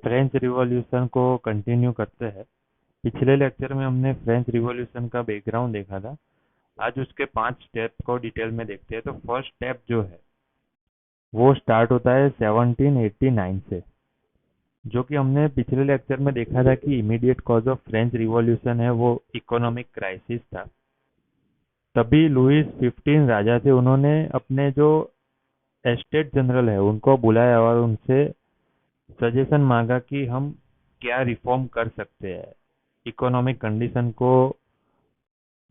French revolution को continue करते हैं। पिछले लेक्चर में हमने फ्रेंच रिवॉल्यूशन का बैकग्राउंड देखा था। आज उसके 5 स्टेप को डिटेल में देखते हैं। तो फर्स्ट स्टेप जो है वो स्टार्ट होता है 1789 से, जो कि हमने पिछले लेक्चर में देखा था कि immediate cause of French revolution है वो इकोनॉमिक क्राइसिस था। तभी लुइस 15 राजा थे, उन्होंने अपने जो एस्टेट जनरल है उनको बुलाया और उनसे सजेशन मांगा कि हम क्या रिफॉर्म कर सकते हैं इकोनॉमिक कंडीशन को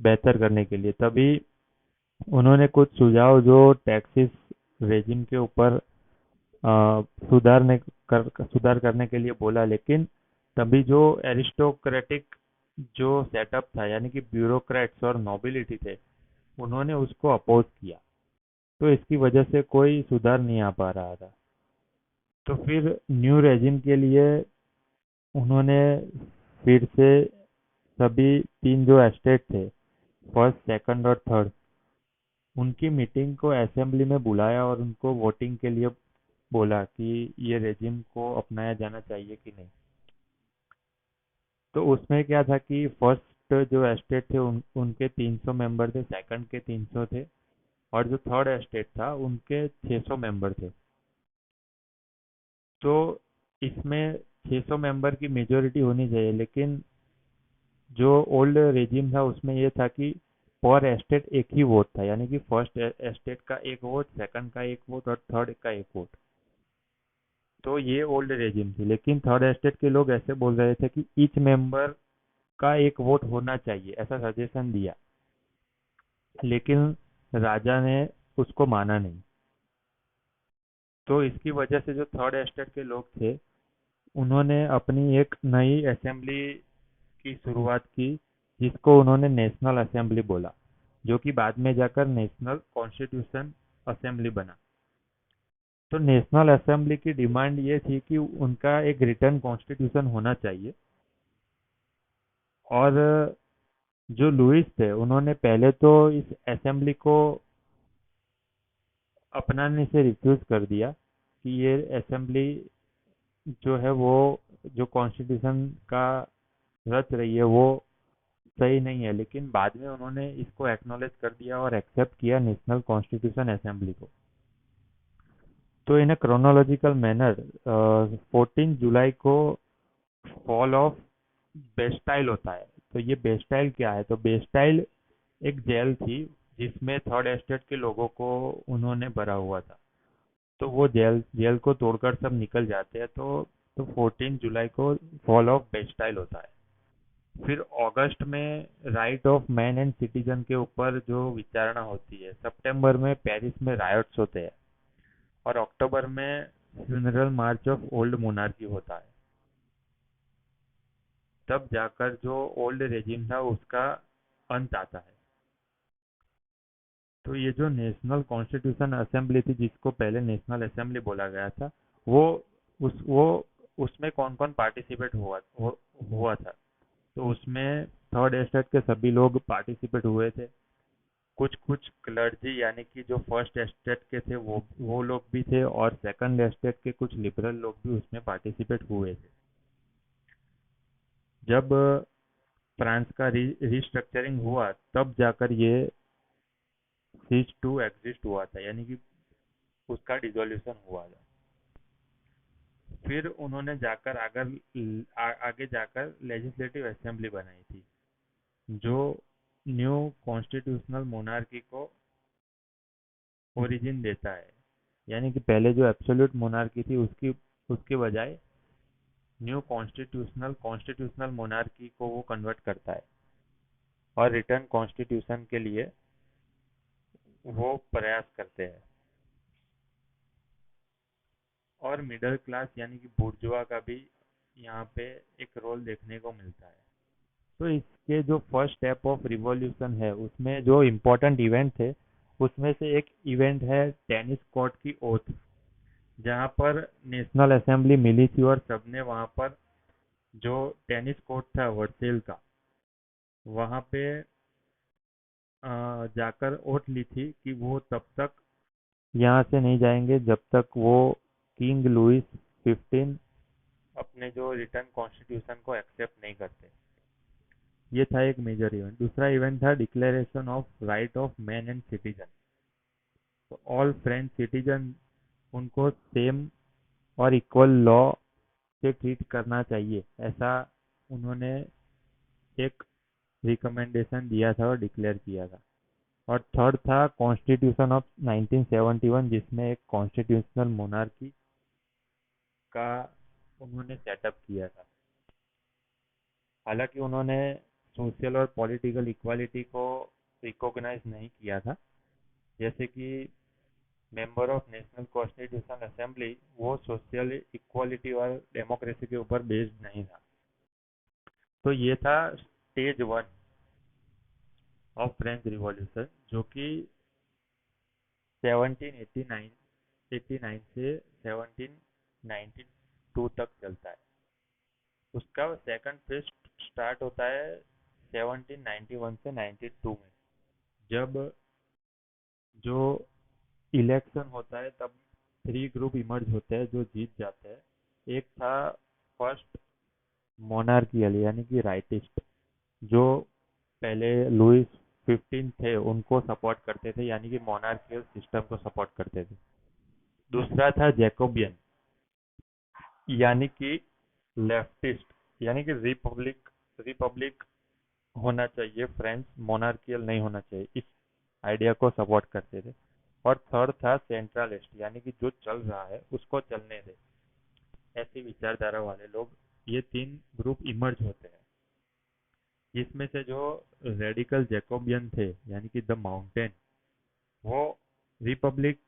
बेहतर करने के लिए। तभी उन्होंने कुछ सुझाव जो टैक्सेस रेजिम के ऊपर सुधार करने के लिए बोला, लेकिन तभी जो एरिस्टोक्रेटिक जो सेटअप था यानी कि ब्यूरोक्रेट्स और नोबिलिटी थे, उन्होंने उसको अपोज किया। तो इसकी वजह से कोई सुधार नहीं आ पा रहा था। तो फिर न्यू रेजिम के लिए उन्होंने फिर से सभी तीन जो एस्टेट थे, फर्स्ट सेकंड और थर्ड, उनकी मीटिंग को असेंबली में बुलाया और उनको वोटिंग के लिए बोला कि ये रेजिम को अपनाया जाना चाहिए कि नहीं। तो उसमें क्या था कि फर्स्ट जो एस्टेट थे उनके 300 मेंबर थे, सेकंड के 300 थे, और जो थर्ड एस्टेट था उनके 600 मेंबर थे। तो इसमें 600 मेंबर की मेजोरिटी होनी चाहिए, लेकिन जो ओल्ड रेजिम था उसमें ये था कि पर एस्टेट एक ही वोट था, यानी कि फर्स्ट एस्टेट का एक वोट, सेकंड का एक वोट और थर्ड का एक वोट। तो ये ओल्ड रेजिम थी, लेकिन थर्ड एस्टेट के लोग ऐसे बोल रहे थे कि ईच मेंबर का एक वोट होना चाहिए, ऐसा सजेशन दिया। लेकिन राजा ने उसको माना नहीं। तो इसकी वजह से जो थर्ड एस्टेट के लोग थे उन्होंने अपनी एक नई असेंबली की शुरुआत की, जिसको उन्होंने नेशनल असेंबली बोला, जो कि बाद में जाकर नेशनल कॉन्स्टिट्यूशन असेंबली बना। तो नेशनल असेंबली की डिमांड ये थी कि उनका एक रिटर्न कॉन्स्टिट्यूशन होना चाहिए। और जो लुइस थे उन्होंने पहले तो इस असेंबली को अपनाने से रिफ्यूज कर दिया कि ये असेंबली जो है वो जो कॉन्स्टिट्यूशन का रच रही है वो सही नहीं है। लेकिन बाद में उन्होंने इसको एक्नॉलेज कर दिया और एक्सेप्ट किया नेशनल कॉन्स्टिट्यूशन असेंबली को। तो इन क्रोनोलॉजिकल मैनर 14 जुलाई को फॉल ऑफ बेस्टाइल होता है। तो ये बेस्टाइल क्या है? तो बेस्टाइल एक जेल थी जिसमें थर्ड एस्टेट के लोगों को उन्होंने भरा हुआ था। तो वो जेल जेल को तोड़कर सब निकल जाते हैं। तो 14 जुलाई को फॉल ऑफ बेस्टाइल होता है। फिर अगस्त में right of man and citizen के ऊपर जो विचारणा होती है। सितंबर में पेरिस में रायट्स होते हैं और अक्टूबर में funeral March of old monarchy होता है। तब जाकर जो ओल्ड रेजिम था उसका अंत आता है। तो ये जो नेशनल कॉन्स्टिट्यूशन असेंबली थी, जिसको पहले नेशनल असेंबली बोला गया था, वो वो उसमें कौन कौन पार्टिसिपेट हुआ था? तो उसमें थर्ड एस्टेट के सभी लोग पार्टिसिपेट हुए थे। कुछ कुछ क्लर्जी यानी कि जो फर्स्ट एस्टेट के थे वो लोग भी थे, और सेकंड एस्टेट के कुछ लिबरल लोग भी उसमें पार्टिसिपेट हुए थे। जब फ्रांस का रिस्ट्रक्चरिंग हुआ तब जाकर ये सीज टू एग्जिस्ट हुआ था, यानी कि उसका डिसोल्यूशन हुआ था। फिर उन्होंने जाकर आगे जाकर लेजिस्लेटिव असेंबली बनाई थी, जो न्यू कॉन्स्टिट्यूशनल मोनार्की को ओरिजिन देता है। यानी कि पहले जो एब्सोल्यूट मोनार्की थी उसकी उसके बजाय न्यू कॉन्स्टिट्यूशनल मोनार्की को वो कन्वर्ट करता है और रिटर्न कॉन्स्टिट्यूशन के लिए वो प्रयास करते हैं। और मिडिल क्लास यानी कि बुर्जुआ का भी यहाँ पे एक रोल देखने को मिलता है। तो इसके जो फर्स्ट स्टेप ऑफ रिवॉल्यूशन है उसमें जो इम्पोर्टेंट इवेंट थे उसमें से एक इवेंट है टेनिस कोर्ट की ओथ, जहाँ पर नेशनल असेंबली मिली थी और सबने वहाँ पर जो टेनिस कोर्ट था वर्सेल का, वहाँ पे जाकर ओथ ली थी कि वो तब तक यहाँ से नहीं जाएंगे जब तक वो किंग लुइस 15 अपने जो रिटर्न कॉन्स्टिट्यूशन को एक्सेप्ट नहीं करते। ये था एक मेजर इवेंट। दूसरा इवेंट था declaration of right of man and citizen. तो ऑल फ्रेंच सिटीजन, उनको सेम और इक्वल लॉ से ट्रीट करना चाहिए, ऐसा उन्होंने एक रिकमेंडेशन दिया था और डिक्लेयर किया था। और थर्ड था कॉन्स्टिट्यूशन ऑफ 1971, जिसमें एक कॉन्स्टिट्यूशनल मोनार्की का उन्होंने सेटअप किया था। हालांकि उन्होंने सोशल और पॉलिटिकल इक्वालिटी को रिकॉग्नाइज नहीं किया था, जैसे कि member of national constitution assembly वो सोशल इक्वालिटी और डेमोक्रेसी के ऊपर बेस्ड नहीं था। तो ये था stage one of French revolution, जो कि 1789 से 1792 तक चलता है। उसका सेकंड फेज स्टार्ट होता है 1791 से 92 में, जब जो इलेक्शन होता है तब थ्री ग्रुप इमर्ज होते हैं जो जीत जाते हैं। एक था फर्स्ट मोनार्कियल यानी कि राइटिस्ट, जो पहले लुइस 15 थे उनको सपोर्ट करते थे, यानी कि मोनार्कियल सिस्टम को सपोर्ट करते थे। दूसरा था जैकोबियन, यानी कि लेफ्टिस्ट, यानी कि रिपब्लिक रिपब्लिक होना चाहिए फ्रेंच, मोनार्कियल नहीं होना चाहिए, इस आइडिया को सपोर्ट करते थे। और थर्ड था सेंट्रलिस्ट, यानी कि जो चल रहा है उसको चलने दे, ऐसी विचारधारा वाले लोग। ये तीन ग्रुप इमर्ज होते हैं, जिसमें से जो रेडिकल जैकोबियन थे यानी कि द माउंटेन, वो रिपब्लिक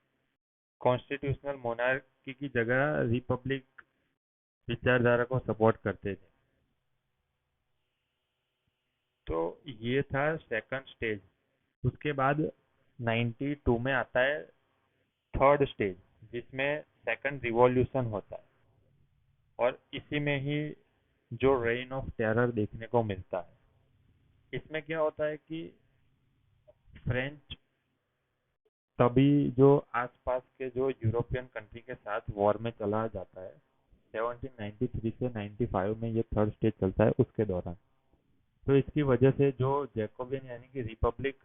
कॉन्स्टिट्यूशनल मोनार्की की जगह रिपब्लिक विचारधारा को सपोर्ट करते थे। तो ये था सेकंड स्टेज। उसके बाद 92 में आता है थर्ड स्टेज, जिसमें सेकंड रिवॉल्यूशन होता है। और इसी में ही जो रेन ऑफ टेरर देखने को मिलता है। इसमें क्या होता है कि फ्रेंच तभी जो आसपास के जो यूरोपियन कंट्री के साथ वॉर में चला जाता है, 1793 से 95 में ये थर्ड स्टेज चलता है उसके दौरान। तो इसकी वजह से जो जैकोबियन यानी कि रिपब्लिक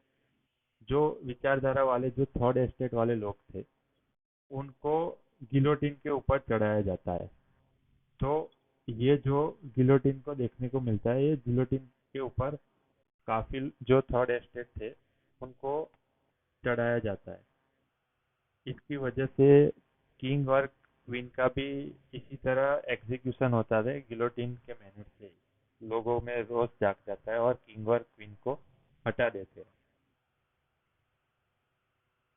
जो विचारधारा वाले जो थर्ड एस्टेट वाले लोग थे, उनको गिलोटिन के ऊपर चढ़ाया जाता है। तो ये जो गिलोटिन को देखने को मिलता है, ये गिलोटिन के ऊपर काफी जो थर्ड एस्टेट थे उनको चढ़ाया जाता है। इसकी वजह से किंग और क्वीन का भी इसी तरह एग्जीक्यूशन होता है गिलोटिन के मेथड से। लोगों में रोष जाग जाता है और किंग और क्वीन को हटा देते हैं।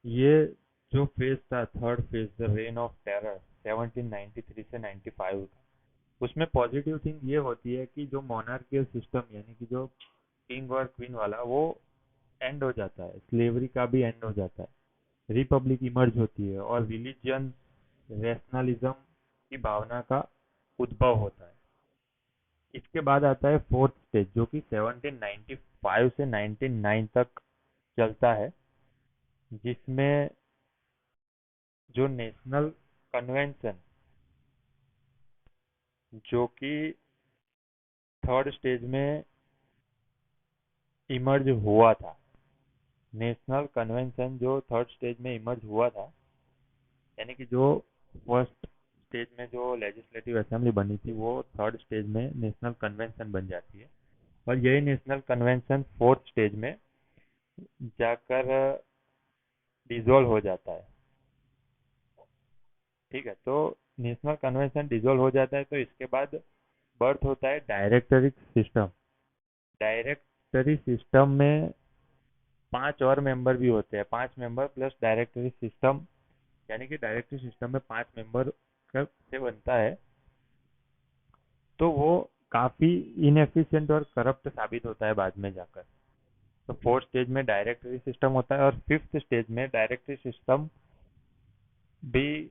ये जो फेज था third phase, the rain of terror 1793 से 95 का, उसमें पॉजिटिव थिंग ये होती है कि जो मोनार्कियल सिस्टम यानी कि जो किंग और क्वीन वाला, वो एंड हो जाता है, स्लेवरी का भी एंड हो जाता है, रिपब्लिक इमर्ज होती है और रिलीजियन रैशनलिज्म की भावना का उद्भव होता है। इसके बाद आता है फोर्थ स्टेज, जो कि 1795 से 99 तक चलता है, जिसमें जो नेशनल कन्वेंशन जो कि थर्ड स्टेज में इमर्ज हुआ था, नेशनल कन्वेंशन जो थर्ड स्टेज में इमर्ज हुआ था, यानी कि जो फर्स्ट स्टेज में जो लेजिस्लेटिव असेंबली बनी थी वो थर्ड स्टेज में नेशनल कन्वेंशन बन जाती है। और यही नेशनल कन्वेंशन फोर्थ स्टेज में जाकर डिसॉल्व हो जाता है। ठीक है, तो नेशनल कन्वेंशन डिसॉल्व हो जाता है, तो इसके बाद बर्थ होता है डायरेक्टरी सिस्टम। डायरेक्टरी सिस्टम में पांच और मेंबर भी होते हैं, पांच मेंबर प्लस डायरेक्टरी सिस्टम, यानी कि डायरेक्टरी सिस्टम में पांच मेंबर से बनता है। तो वो काफी इनएफिशिएंट और करप्ट साबित होता है बाद में जाकर। तो फोर्थ स्टेज में डायरेक्टरी सिस्टम होता है और फिफ्थ स्टेज में डायरेक्टरी सिस्टम भी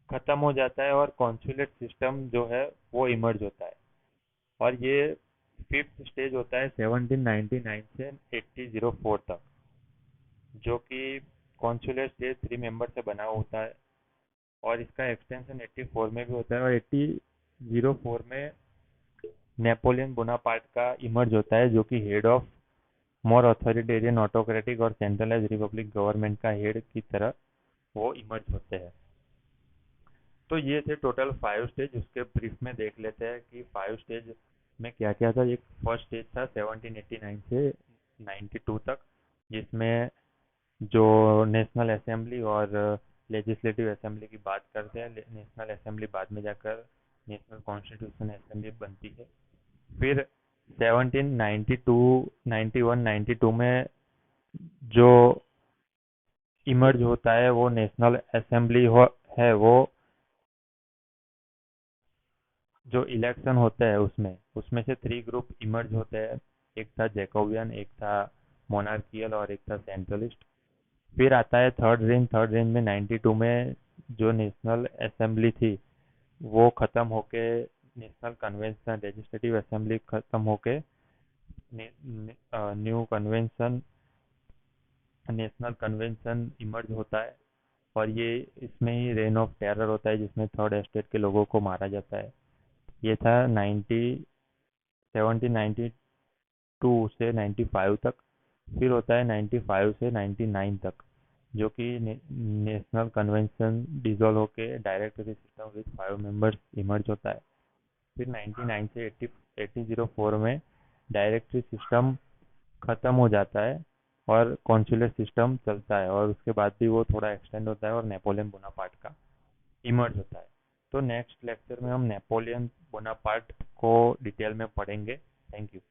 खत्म हो जाता है और कॉन्सुलेट सिस्टम जो है वो इमर्ज होता है। और ये फिफ्थ स्टेज होता है 1799 से 1804 तक, जो कि कॉन्सुलेट स्टेज थ्री मेंबर से बना होता है। और इसका एक्सटेंशन 84 में भी होता है और 1804 में नेपोलियन बोनापार्ट का इमर्ज होता है, जो कि head of more authoritarian autocratic और सेंट्रलाइज रिपब्लिक गवर्नमेंट का हेड की तरह वो इमर्ज होते हैं। तो ये थे टोटल 5 स्टेज। उसके ब्रीफ में देख लेते हैं कि 5 स्टेज में क्या क्या था। एक फर्स्ट स्टेज था 1789 से 92 तक, जिसमें जो नेशनल असेंबली और लेजिस्लेटिव असेंबली की बात करते हैं। नेशनल असेंबली बाद में जाकर नेशनल कॉन्स्टिट्यूशन असेंबली बनती है। फिर 1792 91 92 में जो इमर्ज होता है वो नेशनल असेंबली है। वो जो इलेक्शन होता है उसमें उसमें से 3 ग्रुप इमर्ज होते हैं। एक था जैकोबियन, एक था मोनार्कियल और एक था सेंट्रलिस्ट। फिर आता है थर्ड रेंज। थर्ड रेंज में 92 में जो नेशनल असेंबली थी वो खत्म होके नेशनल कन्वेंशन लेजिस्लेटिव असेंबली खत्म होके new convention national convention emerge होता है। और ये इसमें ही रेन ऑफ टेरर होता है, जिसमें थर्ड एस्टेट के लोगों को मारा जाता है। ये था 1792 से 95 तक। फिर होता है 95 से 99 तक, जो कि नेशनल कन्वेंशन डिसॉल्व होके directory system with 5 members emerge होता है। फिर 99 से 1804 में डायरेक्टरी सिस्टम खत्म हो जाता है और कॉन्सुलेट सिस्टम चलता है, और उसके बाद भी वो थोड़ा एक्सटेंड होता है और नेपोलियन बोनापार्ट का इमर्ज होता है। तो नेक्स्ट लेक्चर में हम नेपोलियन बोनापार्ट को डिटेल में पढ़ेंगे। Thank you.